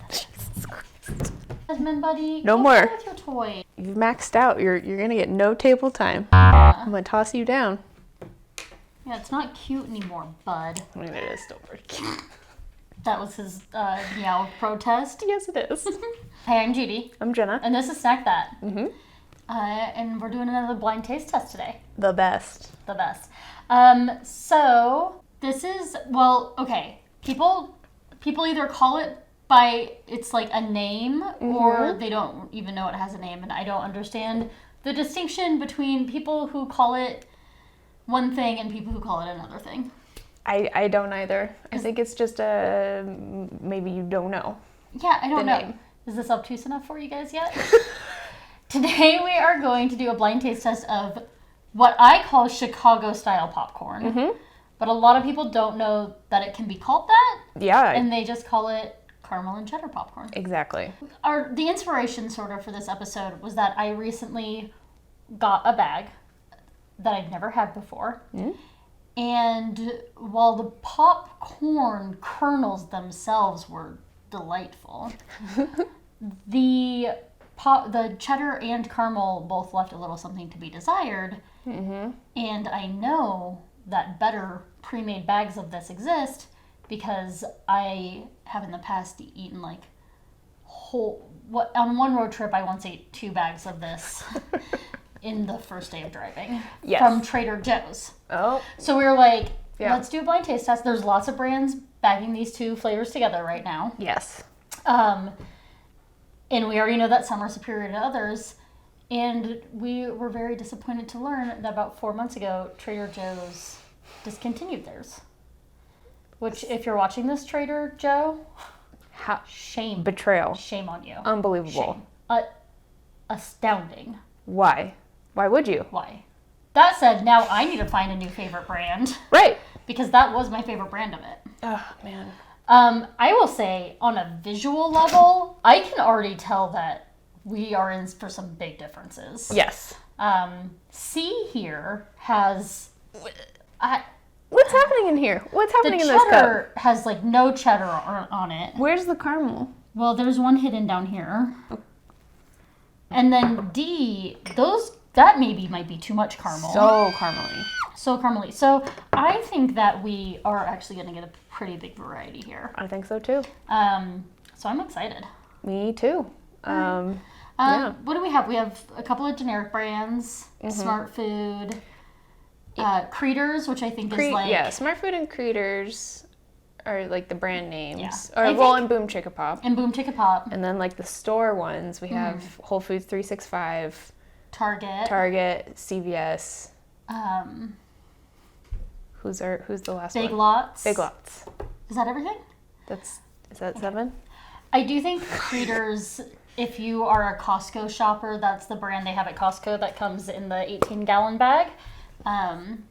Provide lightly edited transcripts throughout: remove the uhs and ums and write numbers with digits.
Jesus Christ. Desmond, buddy. No go more. play with your toy. You've maxed out. You're gonna get no table time. Yeah. I'm gonna toss you down. Yeah, it's not cute anymore, bud. I mean, it is still pretty cute. That was his meow protest. Yes, it is. Hey, I'm Judy. I'm Jenna. And this is Snack That. Mm-hmm. And we're doing another blind taste test today. The best. The best. So this is, well, okay. People either call it by it's like a name, or they don't even know it has a name, and I don't understand the distinction between people who call it one thing and people who call it another thing. I don't either. I think it's just maybe you don't know. Yeah, I don't know. Name. Is this obtuse enough for you guys yet? Today we are going to do a blind taste test of what I call Chicago-style popcorn. Mm-hmm. But a lot of people don't know that it can be called that. Yeah. And they just call it caramel and cheddar popcorn. Exactly. The inspiration sort of for this episode was that I recently got a bag that I'd never had before. Mm. And while the popcorn kernels themselves were delightful, the cheddar and caramel both left a little something to be desired. Mm-hmm. And I know that better pre-made bags of this exist because I have in the past eaten like on one road trip I once ate 2 bags of this in the first day of driving. Yes. From Trader Joe's. Oh. So we were like, let's do a blind taste test. There's lots of brands bagging these 2 flavors together right now. Yes. And we already know that some are superior to others. And we were very disappointed to learn that about 4 months ago, Trader Joe's discontinued theirs. Which, if you're watching this, Trader Joe, shame. Betrayal. Shame on you. Unbelievable. Shame. Astounding. Why? Why would you? Why? That said, now I need to find a new favorite brand. Right. Because that was my favorite brand of it. Oh, man. I will say, on a visual level, I can already tell that we are in for some big differences. Yes. C here has... What's happening in here? What's happening in this cup? The cheddar has like no cheddar on it. Where's the caramel? Well, there's one hidden down here. And then D, that maybe might be too much caramel. So caramely. So caramely. So I think that we are actually going to get a pretty big variety here. I think so too. So I'm excited. Me too. What do we have? We have a couple of generic brands, Smartfood, Cretors, which I think is like... Yeah, Smartfood and Cretors are like the brand names. Yeah. And Boomchickapop. And Boomchickapop. And then like the store ones, we have Whole Foods 365, Target, CVS. Who's the last Big one? Lots. Big Lots. Is that everything? Is that 7? I do think Cretors, if you are a Costco shopper, that's the brand they have at Costco that comes in the 18-gallon bag. And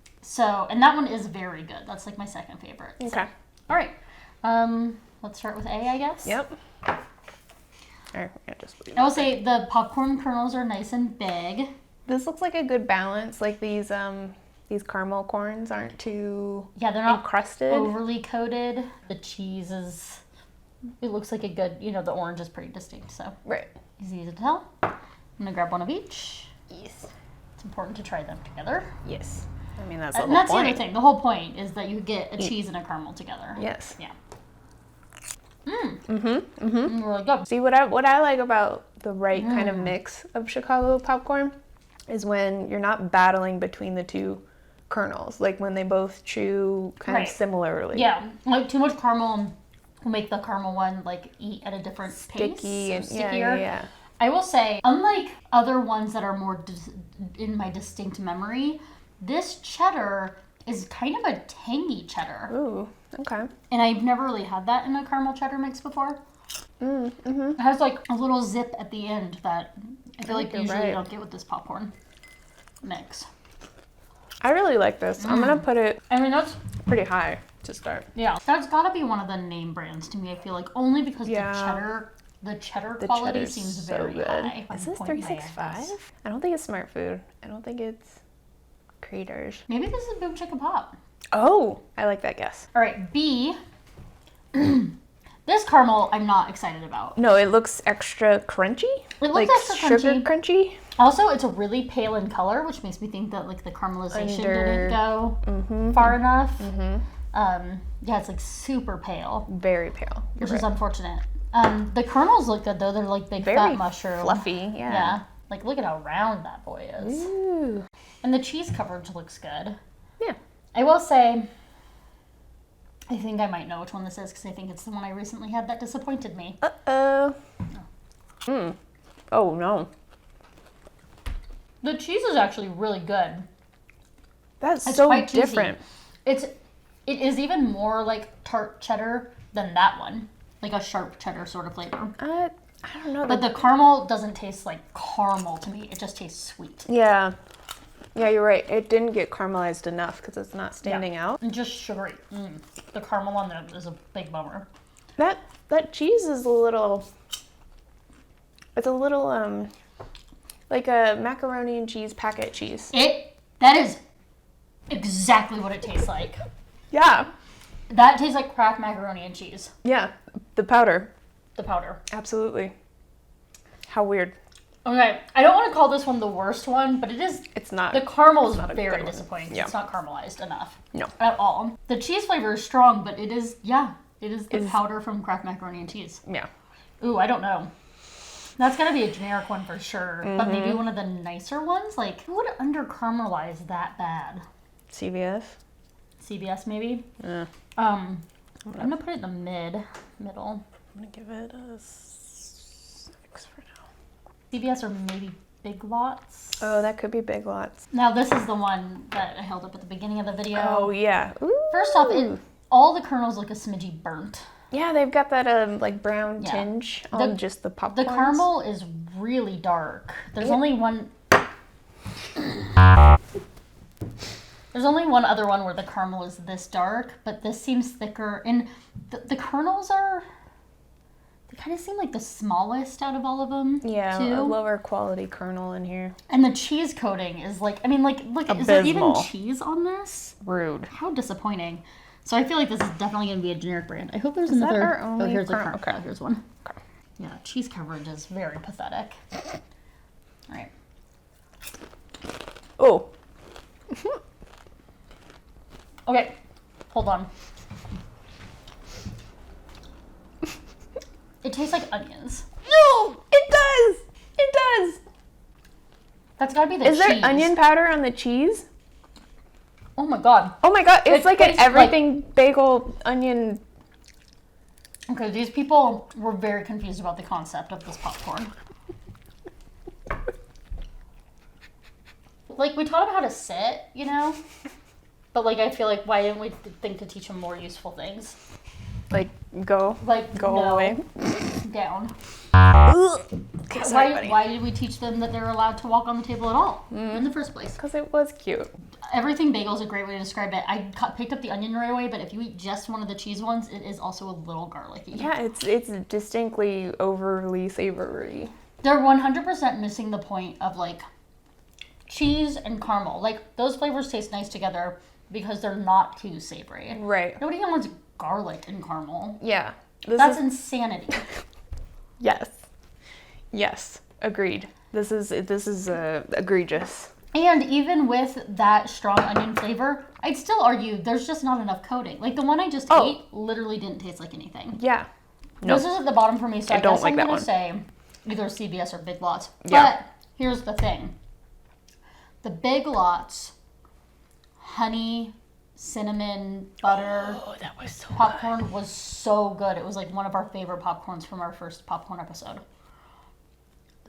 that one is very good. That's like my second favorite. Okay. So, all right. Let's start with A, I guess. Yep. I will say the popcorn kernels are nice and big. This looks like a good balance. Like these caramel corns aren't too they're not encrusted, overly coated. The cheese it looks like a good, the orange is pretty distinct, so right. Easy to tell. I'm gonna grab one of each. Yes. It's important to try them together. Yes. I mean, that's the whole that's point. The other thing. The whole point is that you get a cheese and a caramel together. Yes. Yeah. Really good. See, what I like about the right kind of mix of Chicago popcorn is when you're not battling between the 2 kernels. Like when they both chew kind of similarly. Yeah. Like too much caramel will make the caramel one like eat at a different pace. Sticky and stickier. Yeah. I will say, unlike other ones that are more in my distinct memory, this cheddar is kind of a tangy cheddar. Ooh, okay. And I've never really had that in a caramel cheddar mix before. It has like a little zip at the end that I feel like usually you don't get with this popcorn mix. I really like this. I'm going to put it that's pretty high to start. Yeah, that's got to be one of the name brands to me, I feel like, only because the cheddar quality seems so very good. high. Is this 365? I don't think it's Smartfood. I don't think it's Cretors. Maybe this is Boomchickapop. Oh, I like that guess. All right, B. This caramel, I'm not excited about. No, it looks extra crunchy. It looks like extra sugar crunchy. Also, it's a really pale in color, which makes me think that like the caramelization didn't go far enough. Yeah, it's like super pale. Very pale. Which is unfortunate. The kernels look good though. They're like big fat mushroom. Fluffy, yeah. Yeah. Like look at how round that boy is. Ooh. And the cheese coverage looks good. Yeah. I will say, I think I might know which one this is because I think it's the one I recently had that disappointed me. Uh-oh. Oh, no. The cheese is actually really good. That's It's so quite cheesy. different. It is even more like tart cheddar than that one. Like a sharp cheddar sort of flavor. I don't know. But the caramel doesn't taste like caramel to me. It just tastes sweet. Yeah. Yeah, you're right. It didn't get caramelized enough because it's not standing out. And just sugary. The caramel on there is a big bummer. That cheese is a little... It's a little, like a macaroni and cheese packet cheese. That is exactly what it tastes like. Yeah. That tastes like Kraft macaroni and cheese. Yeah. The powder. The powder. Absolutely. How weird. Okay, I don't want to call this one the worst one, but it is. It's not. The caramel is not a very good one. disappointing. Yeah. It's not caramelized enough. No. At all. The cheese flavor is strong, but it is the powder from Kraft macaroni and cheese. Yeah. Ooh, I don't know. That's gotta be a generic one for sure, but maybe one of the nicer ones. Like, who would under caramelize that bad? CVS. CVS maybe. Yeah. I'm gonna put it in the middle. I'm gonna give it a 6 for now. CVS or maybe Big Lots. Oh, that could be Big Lots. Now this is the one that I held up at the beginning of the video. Oh yeah. Ooh. First off, all the kernels look a smidgy burnt. Yeah, they've got that like brown Yeah. tinge on just the popcorns. The caramel is really dark. There's only one. There's only one other one where the caramel is this dark, but this seems thicker. And the kernels they kind of seem like the smallest out of all of them. Yeah, too. a lower quality kernel in here. And the cheese coating is like, I mean, like, look, is there even Abysmal. cheese on this? Rude. How disappointing. So I feel like this is definitely going to be a generic brand. I hope there's Is that another. our only here's a caramel? caramel. Okay. Oh, here's one. Okay. Yeah, cheese coverage is very pathetic. All right. Oh. Okay, hold on. It tastes like onions. No, it does. It does. That's gotta be the Is cheese. there onion powder on the cheese? Oh my god. Oh my god, it's It like an tastes everything bagel onion. Okay, these people were very confused about the concept of this popcorn. Like, we taught them how to sit, you know? But, like, I feel like, why didn't we think to teach them more useful things? Like, go Go away. Down. Okay, sorry, buddy. Why did we teach them that they're allowed to walk on the table at all in the first place? Because it was cute. Everything bagel is a great way to describe it. I picked up the onion right away, but if you eat just one of the cheese ones, it is also a little garlicky. Yeah, it's distinctly overly savory. They're 100% missing the point of, like, cheese and caramel. Like, those flavors taste nice together because they're not too savory. Right. Nobody wants garlic and caramel. Yeah. That's insanity. Yes. Yes. Agreed. This is egregious. And even with that strong onion flavor, I'd still argue there's just not enough coating. Like, the one I just ate literally didn't taste like anything. Yeah. No. This is at the bottom for me, so I don't guess like I'm that going one. to say either CVS or Big Lots. Yeah. But here's the thing. The Big Lots honey, cinnamon, butter that was so popcorn was so good. It was like one of our favorite popcorns from our first popcorn episode.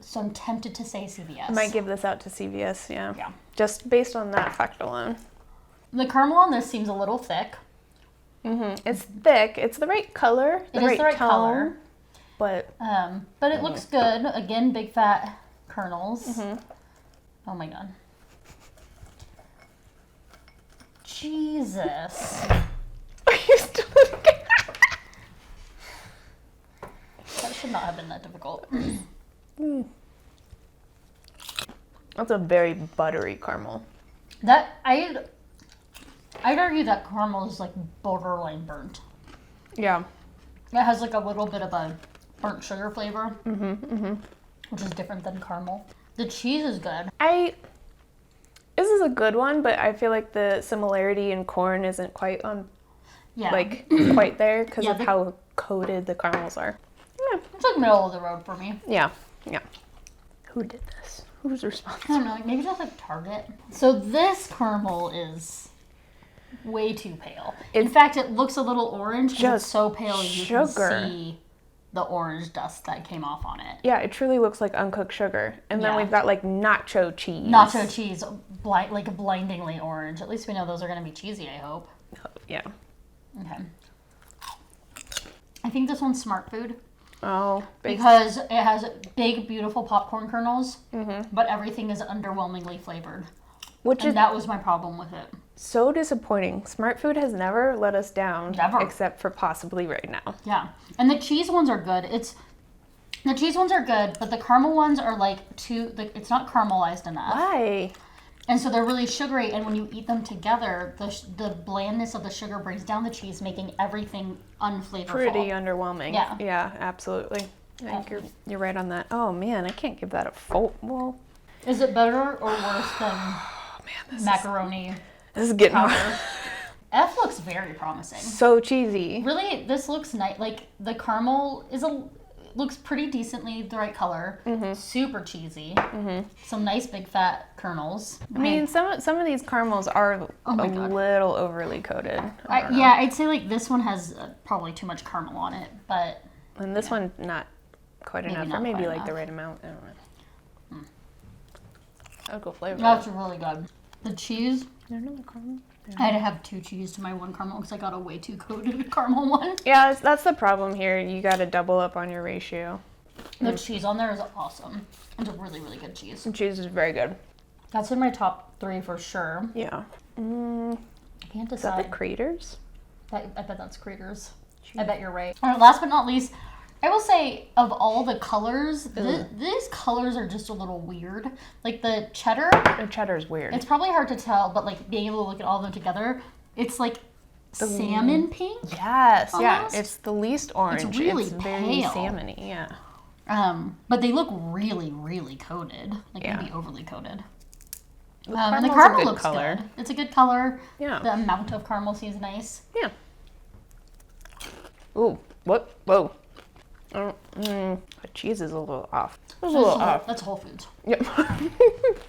So I'm tempted to say CVS. I might give this out to CVS, yeah. Yeah. Just based on that fact alone. The caramel on this seems a little thick. Mm-hmm. It's thick. It's the right color. It is the right tone, color. But it looks good. Again, big fat kernels. Mm-hmm. Oh my god. Jesus. are you still looking? That should not have been that difficult. That's a very buttery caramel. That I'd argue that caramel is like borderline burnt. Yeah. It has like a little bit of a burnt sugar flavor, which is different than caramel. The cheese is good. This is a good one, but I feel like the similarity in corn isn't quite on, quite there because of how coated the caramels are. Yeah. It's like middle of the road for me. Yeah. Who did this? Who's I responsible? don't know, maybe just like Target. So this caramel is way too pale. In fact, it looks a little orange because it's so pale you can see the orange dust that came off on it. Yeah, it truly looks like uncooked sugar. And then we've got like nacho cheese. Nacho cheese, like blindingly orange. At least we know those are going to be cheesy, I hope. Yeah. Okay. I think this one's Smartfood. Oh. Because it has big, beautiful popcorn kernels, but everything is underwhelmingly flavored. That was my problem with it. So disappointing. Smartfood has never let us down. Never. Except for possibly right now. Yeah. And the cheese ones are good. The cheese ones are good, but the caramel ones are like it's not caramelized enough. Why? And so they're really sugary, and when you eat them together, the blandness of the sugar brings down the cheese, making everything unflavorful. Pretty underwhelming. Yeah. Yeah, absolutely. I think you're right on that. Oh man, I can't give that a full. Well, is it better or worse than macaroni? This is getting hard. F looks very promising. So cheesy. Really, this looks nice. Like the caramel looks pretty decently the right color. Super cheesy. Some nice big fat kernels. I mean, some of these caramels are a little overly coated. I'd say like this one has probably too much caramel on it, but and this one not quite enough, or maybe like the right amount. I don't know. I would go flavor. That's really good. The cheese. I don't know the caramel. I had to have 2 cheese to my 1 caramel because I got a way too coated caramel one. Yeah, that's the problem here. You got to double up on your ratio. The cheese on there is awesome. It's a really, really good cheese. The cheese is very good. That's in my top 3 for sure. Yeah. I can't decide. Is that the Cretors? I bet that's Cretors. I bet you're right. All right, last but not least, I will say of all the colors, these colors are just a little weird. Like the cheddar. The cheddar is weird. It's probably hard to tell, but like being able to look at all of them together, it's like salmon pink. Yes, almost. Yeah. It's the least orange. It's really very pale. salmony, yeah. But they look really, really coated. Like maybe overly coated. And the caramel's caramel a good looks color. good. It's a good color. Yeah. The amount of caramel seems nice. Yeah. Ooh, what? Whoa. The cheese is a little off. That's Whole Foods. Yep.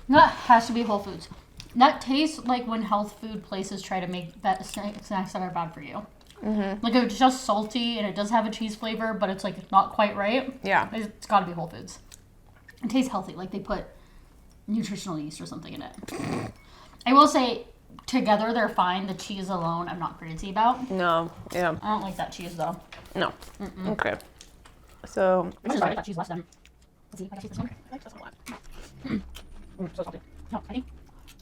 That has to be Whole Foods. That tastes like when health food places try to make that snacks that are bad for you. Like if it's just salty and it does have a cheese flavor, but it's like not quite right. Yeah. It's got to be Whole Foods. It tastes healthy, like they put nutritional yeast or something in it. I will say, together they're fine. The cheese alone, I'm not crazy about. No. Yeah. I don't like that cheese though. No. Okay. So. I just like that cheese less than. Let's see if I got cheese this one. I like this one a lot. So salty. No, I think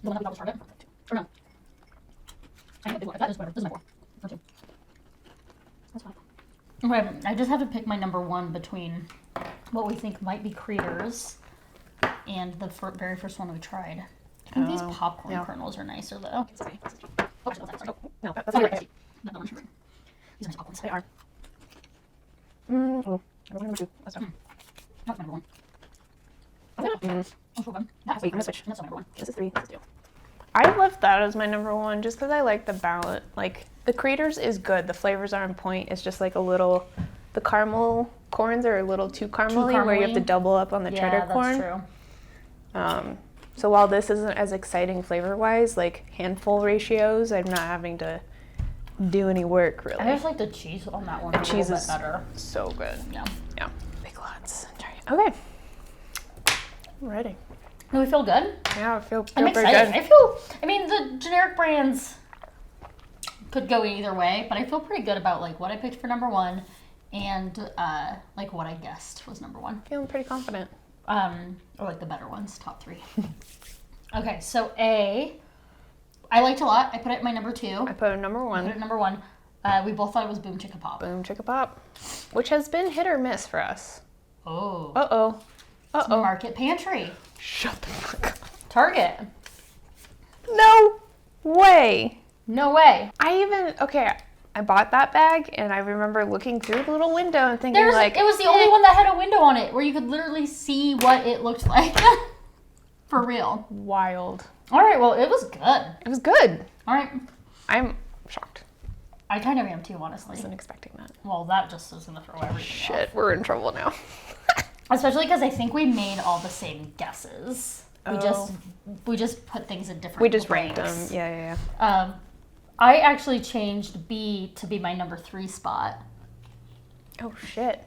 the one that we got was Target. Or no. I think that is whatever. This is my 4. Okay. That's fine. Okay, I just have to pick my number 1 between what we think might be Cretors and the very first one we tried. I think these popcorn kernels are nicer though. Sorry. Oh, No, that's not right. right. Not the one sugar. These are nice popcorns. They are. Number 2. That's not. Not number 1. Wait, I'm gonna switch. That's not number 1. This is 3. This is 2. I left that as my number 1 just because I like the balance. Like, the Cretors is good. The flavors are on point. It's just like a little... The caramel corns are a little too caramely, where you have to double up on the cheddar corn. Yeah, that's true. So while this isn't as exciting flavor-wise, like handful ratios, I'm not having to do any work, really. I just like the cheese on that one. The cheese is better. So good. Yeah. Yeah. Big lots. Okay. I'm ready. Do we feel good? Yeah, I feel I'm pretty excited. good. I mean, the generic brands could go either way, but I feel pretty good about like what I picked for number 1 and like what I guessed was number 1. Feeling pretty confident. Or like the better ones, top 3. Okay, so A, I liked a lot. I put it at my number 2. I put it number I 1. put it at number 1. We both thought it was Boomchickapop. Boomchickapop, which has been hit or miss for us. Oh. Uh-oh. Uh-oh. Market Pantry. Shut the fuck up. Target. No way. No way. Okay, I bought that bag, and I remember looking through the little window and thinking, it was the only one that had a window on it where you could literally see what it looked like. For real. Wild. All right, well, it was good. It was good. All right. I'm shocked. I kind of am too, honestly. I wasn't expecting that. Well, that just is going to throw everything Shit, off. we're in trouble now. Especially because I think we made all the same guesses. We just put things in different We just ranked them. ranks. Yeah. I actually changed B to be my number 3 spot. Oh, shit.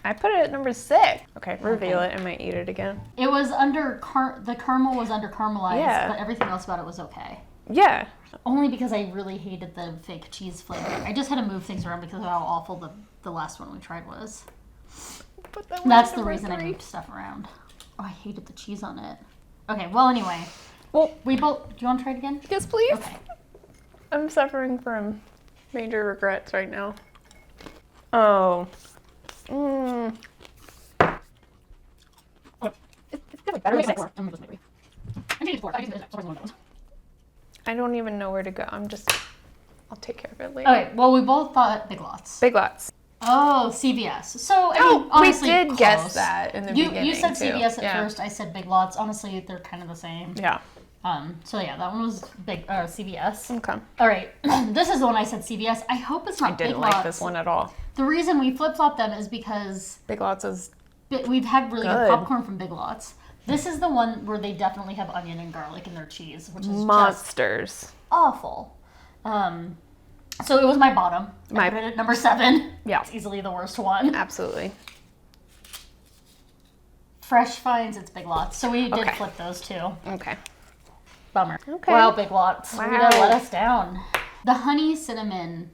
I put it at number 6. Okay, reveal it. I might eat it again. It was under, the caramel was under caramelized, but everything else about it was okay. Yeah. Only because I really hated the fake cheese flavor. I just had to move things around because of how awful the last one we tried was. That's the reason I moved stuff around. Oh, I hated the cheese on it. Okay, well, anyway. Well, we both, do you want to try it again? Yes, please. Okay. I'm suffering from major regrets right now. Oh. It's better than I don't even know where to go. I'll take care of it later. Okay, well, we both thought Big Lots. Big Lots. Oh, CVS. So, I mean, honestly, we did close. Guess that in the beginning. You said too. CVS at first. I said Big Lots. Honestly, they're kind of the same. Yeah. So yeah, that one was CVS. Okay. All right, this is the one I said CVS. I hope it's not Big Lots. I didn't like this one at all. The reason we flip-flopped them is because Big Lots is we've had really good popcorn from Big Lots. This is the one where they definitely have onion and garlic in their cheese, which is monsters. Just awful. So it was my bottom. I put it at number 7. Yeah. It's easily the worst one. Absolutely. Fresh finds, it's Big Lots. So we did flip those two. Okay. Bummer. Okay. Wow, Big Lots. Wow. You done let us down. The honey cinnamon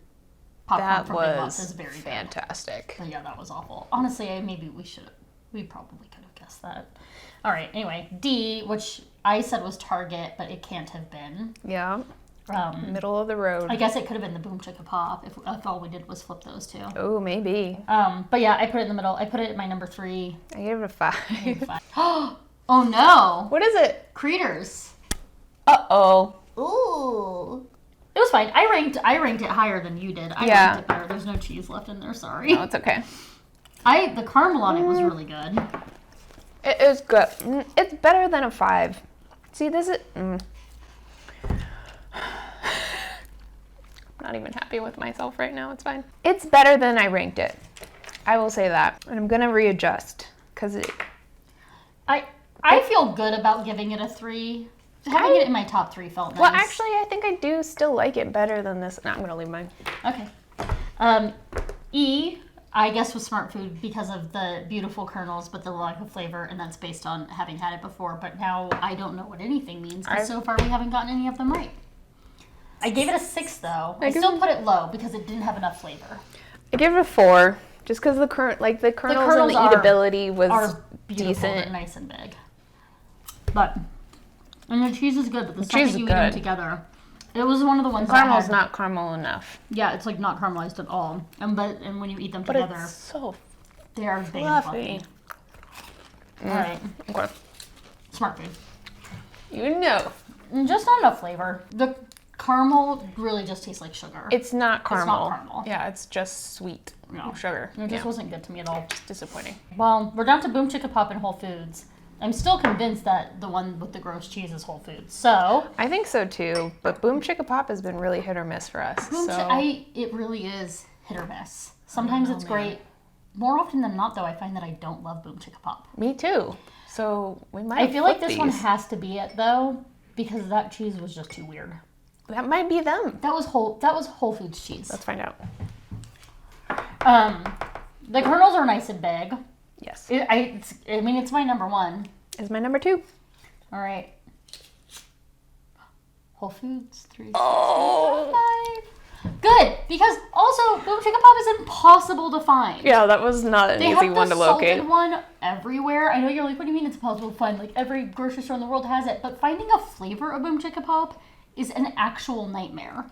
popcorn from Big Lots is very fantastic. But yeah, that was awful. Honestly, we probably could have guessed that. All right, anyway, D, which I said was Target, but it can't have been. Yeah. Middle of the road. I guess it could have been the Boomchickapop if all we did was flip those two. Oh, maybe. But yeah, I put it in the middle. I put it at my number 3. I gave it a 5. Oh no! What is it? Cretors. Uh-oh. Ooh. It was fine. I ranked it higher than you did. I ranked it better. There's no cheese left in there, sorry. No, it's okay. The caramel on it was really good. It is good. It's better than a 5. See, this is... I'm not even happy with myself right now. It's fine. It's better than I ranked it. I will say that. And I'm going to readjust because I feel good about giving it a 3. Having it in my top 3 felt nice. Well, actually, I think I do still like it better than this. No, I'm going to leave mine. Okay. E, I guess, was Smartfood because of the beautiful kernels, but the lack of flavor, and that's based on having had it before. But now I don't know what anything means because so far we haven't gotten any of them right. I gave it a 6, though. I still put it low because it didn't have enough flavor. I gave it a 4 just because the kernels and the eatability was decent. They're nice and big. And the cheese is good, but the second you eat them together, it was one of the ones caramel's not caramel enough. Yeah, it's like not caramelized at all. And when you eat them together, it's so they are big and fluffy. All right. Okay. Smartfood. You know. Just not enough flavor. The caramel really just tastes like sugar. It's not caramel. It's not caramel. Yeah, it's just sweet sugar. It just wasn't good to me at all. Just disappointing. Well, we're down to Boomchickapop and Whole Foods. I'm still convinced that the one with the gross cheese is Whole Foods. So I think so too. But Boomchickapop has been really hit or miss for us. It really is hit or miss. Sometimes it's great. More often than not, though, I find that I don't love Boomchickapop. Me too. So we might. I feel like this one has to be it though, because that cheese was just too weird. That might be them. That was Whole Foods cheese. Let's find out. The kernels are nice and big. Yes. It's my number 1. Is my number 2. All right. Whole Foods 3. Oh. Good, because also Boomchickapop is impossible to find. Yeah, that was not an easy one to locate. They have the salted one everywhere. I know you're like, what do you mean it's impossible to find? Like every grocery store in the world has it, but finding a flavor of Boomchickapop is an actual nightmare.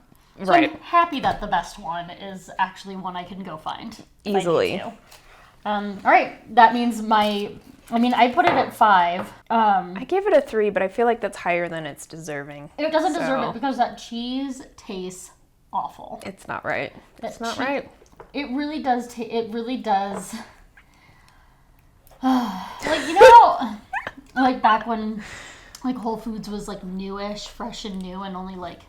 So right. I'm happy that the best one is actually one I can go find easily. All right, that means I put it at 5. I gave it a 3, but I feel like that's higher than it's deserving. It doesn't deserve it because that cheese tastes awful. It's not right. It's not cheese, right. It really does. It really does. Like, you know, like back when like Whole Foods was like newish, fresh and new, and only like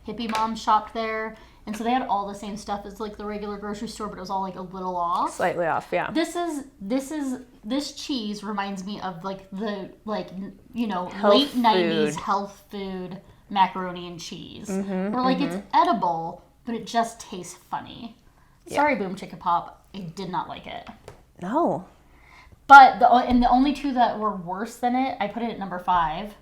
hippie moms shopped there. And so they had all the same stuff as like the regular grocery store, but it was all like a little off. Slightly off, yeah. This cheese reminds me of like the you know, Health late 90s food. health food macaroni and cheese. Where like it's edible, but it just tastes funny. Yeah. Sorry, Boomchickapop, I did not like it. No. But the only two that were worse than it, I put it at number 5.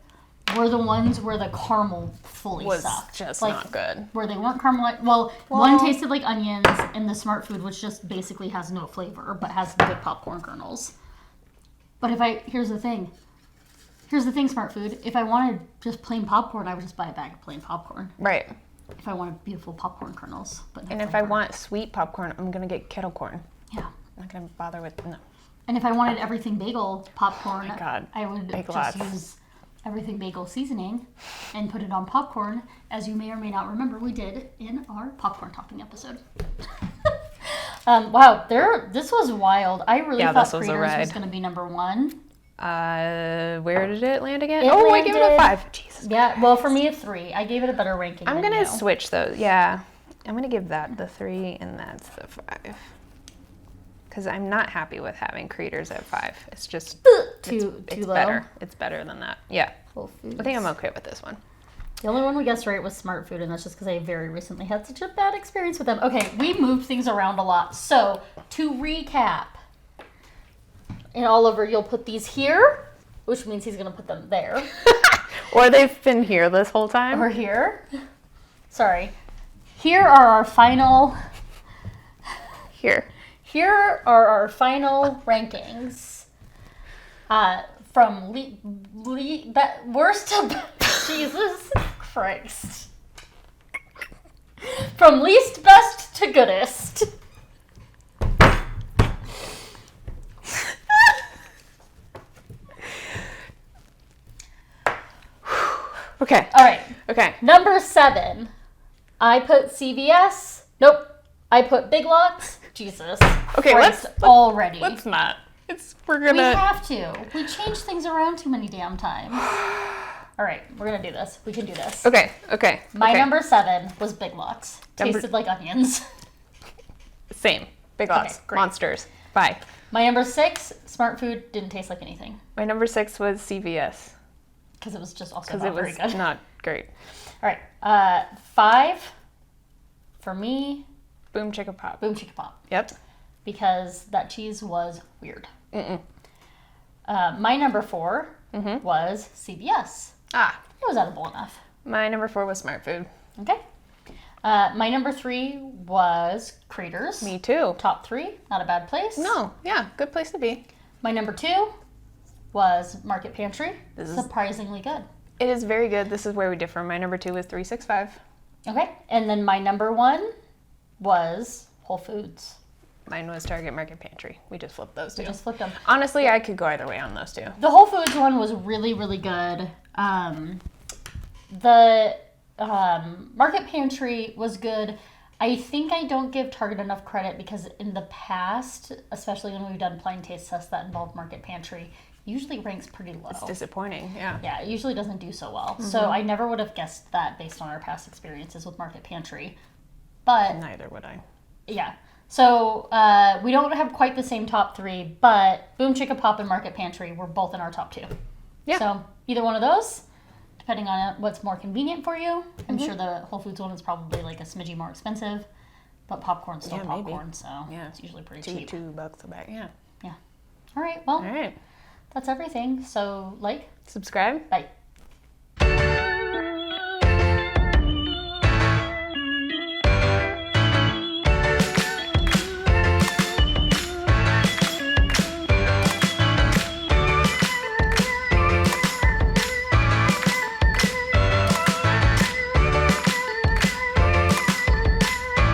Were the ones where the caramel fully Was sucked. just like, not good. Where they weren't caramel. Well, one tasted like onions, and the Smartfood, which just basically has no flavor, but has good popcorn kernels. But here's the thing, Smartfood. If I wanted just plain popcorn, I would just buy a bag of plain popcorn. Right. If I wanted beautiful popcorn kernels. But no And if I want sweet popcorn, I'm going to get kettle corn. Yeah. I'm not going to bother with, no. And if I wanted everything bagel popcorn, Oh my God. I would Big just lots. use everything bagel seasoning and put it on popcorn, as you may or may not remember we did in our popcorn topping episode. Wow, this was wild. I really thought this was a Cretors ride. was going to be number 1. Where did it land again? It I gave it a landed- 5. Jesus. Yeah, well, for me, a 3. I gave it a better ranking. I'm than going to you. switch those. Yeah. I'm going to give that the 3 and that's the 5. Because I'm not happy with having Cretors at 5. It's just too it's low. better. It's better than that. Yeah. Whole Foods. I think I'm okay with this one. The only one we guessed right was Smartfood, and that's just because I very recently had such a bad experience with them. Okay, we moved things around a lot. So, to recap, and Oliver, you'll put these here, which means he's going to put them there. Or they've been here this whole time. Or here. Sorry. Here are our final... Here are our final rankings. From worst to Jesus Christ. From least best to goodest. Okay. All right. Okay. Number 7. I put CVS. Nope. I put Big Lots. Jesus. Okay, Christ, let's already. Let's not. We're We gonna. have to. We change things around too many damn times. All right, we're gonna do this. We can do this. Okay. My okay. number 7 was Big Lots. Tasted like onions. Same. Big Lots. Okay, great. Monsters. Bye. My number 6, Smartfood, didn't taste like anything My number 6 was CVS. because it was just also Because not it very was good. not great. All right, 5 for me, Boomchickapop. Boomchickapop, Yep. because that cheese was weird. My number 4 was CVS. Ah. It was edible enough. My number 4 was Smartfood. Okay. My number 3 was Cretors. Me too. Top 3, not a bad place. No. Yeah. Good place to be. My number 2 was Market Pantry. This is- Surprisingly good. It is very good. This is where we differ. My number 2 was 365. Okay. And then my number 1 was Whole Foods. Mine was Target Market Pantry. We just flipped those two. We just flipped them. Honestly, I could go either way on those two. The Whole Foods one was really, really good. The Market Pantry was good. I think I don't give Target enough credit because in the past, especially when we've done blind taste tests that involve Market Pantry, usually ranks pretty low. It's disappointing. Yeah. Yeah, it usually doesn't do so well. So I never would have guessed that based on our past experiences with Market Pantry. But Neither would I. yeah. So we don't have quite the same top 3, but Boomchickapop and Market Pantry were both in our top 2. Yeah. So either one of those, depending on what's more convenient for you. I'm sure the Whole Foods one is probably like a smidgy more expensive, but popcorn's still Yeah, maybe. popcorn, so Yeah. it's usually pretty cheap. $2 a bag. Yeah. Yeah. All right. Well, All right. that's everything. So, Subscribe. bye.